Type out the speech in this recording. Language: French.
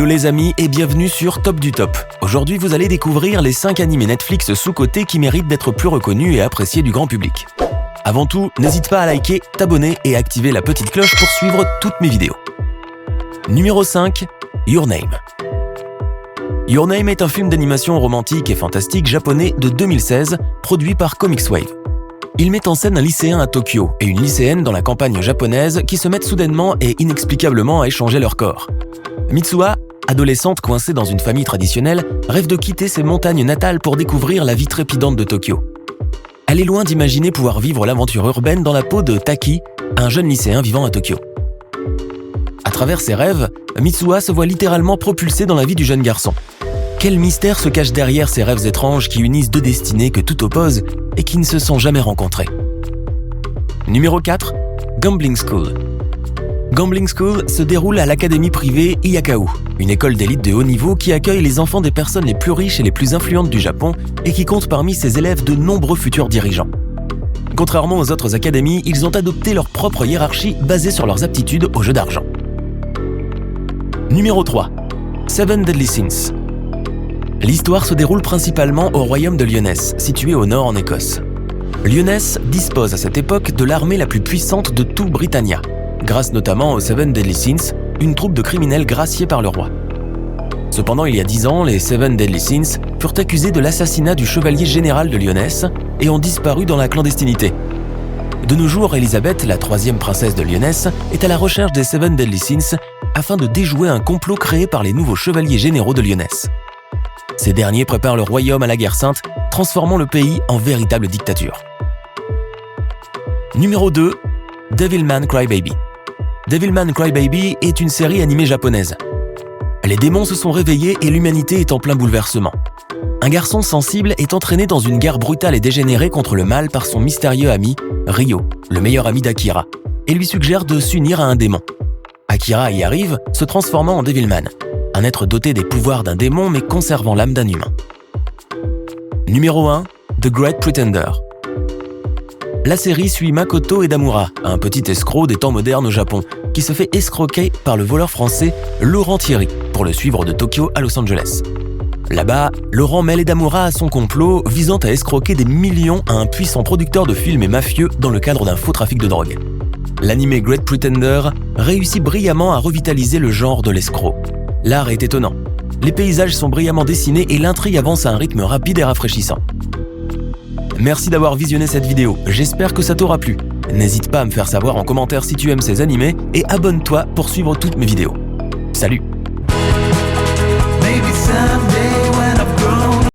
Hello les amis et bienvenue sur Top du Top. Aujourd'hui vous allez découvrir les 5 animés Netflix sous-cotés qui méritent d'être plus reconnus et appréciés du grand public. Avant tout, n'hésite pas à liker, t'abonner et activer la petite cloche pour suivre toutes mes vidéos. Numéro 5, Your Name. Your Name est un film d'animation romantique et fantastique japonais de 2016, produit par Comics Wave. Il met en scène un lycéen à Tokyo et une lycéenne dans la campagne japonaise qui se mettent soudainement et inexplicablement à échanger leur corps. Mitsuha, adolescente coincée dans une famille traditionnelle, rêve de quitter ses montagnes natales pour découvrir la vie trépidante de Tokyo. Elle est loin d'imaginer pouvoir vivre l'aventure urbaine dans la peau de Taki, un jeune lycéen vivant à Tokyo. À travers ses rêves, Mitsuha se voit littéralement propulsée dans la vie du jeune garçon. Quel mystère se cache derrière ces rêves étranges qui unissent deux destinées que tout oppose et qui ne se sont jamais rencontrées. Numéro 4, Gambling School. Gambling School se déroule à l'académie privée Iyakao, une école d'élite de haut niveau qui accueille les enfants des personnes les plus riches et les plus influentes du Japon et qui compte parmi ses élèves de nombreux futurs dirigeants. Contrairement aux autres académies, ils ont adopté leur propre hiérarchie basée sur leurs aptitudes au jeu d'argent. Numéro 3, Seven Deadly Sins. L'histoire se déroule principalement au royaume de Lyonesse, situé au nord en Écosse. Lyonesse dispose à cette époque de l'armée la plus puissante de tout Britannia, grâce notamment aux Seven Deadly Sins, une troupe de criminels graciés par le roi. Cependant, il y a 10 ans, les Seven Deadly Sins furent accusés de l'assassinat du chevalier général de Lyonesse et ont disparu dans la clandestinité. De nos jours, Elisabeth, la 3e princesse de Lyonesse, est à la recherche des Seven Deadly Sins afin de déjouer un complot créé par les nouveaux chevaliers généraux de Lyonesse. Ces derniers préparent le royaume à la guerre sainte, transformant le pays en véritable dictature. Numéro 2, Devilman Crybaby. Devilman Crybaby est une série animée japonaise. Les démons se sont réveillés et l'humanité est en plein bouleversement. Un garçon sensible est entraîné dans une guerre brutale et dégénérée contre le mal par son mystérieux ami, Ryo, le meilleur ami d'Akira, et lui suggère de s'unir à un démon. Akira y arrive, se transformant en Devilman, un être doté des pouvoirs d'un démon mais conservant l'âme d'un humain. Numéro 1, The Great Pretender. La série suit Makoto Edamura, un petit escroc des temps modernes au Japon, qui se fait escroquer par le voleur français Laurent Thierry pour le suivre de Tokyo à Los Angeles. Là-bas, Laurent mêle Edamura à son complot visant à escroquer des millions à un puissant producteur de films et mafieux dans le cadre d'un faux trafic de drogue. L'anime Great Pretender réussit brillamment à revitaliser le genre de l'escroc. L'art est étonnant, les paysages sont brillamment dessinés et l'intrigue avance à un rythme rapide et rafraîchissant. Merci d'avoir visionné cette vidéo, j'espère que ça t'aura plu. N'hésite pas à me faire savoir en commentaire si tu aimes ces animés et abonne-toi pour suivre toutes mes vidéos. Salut!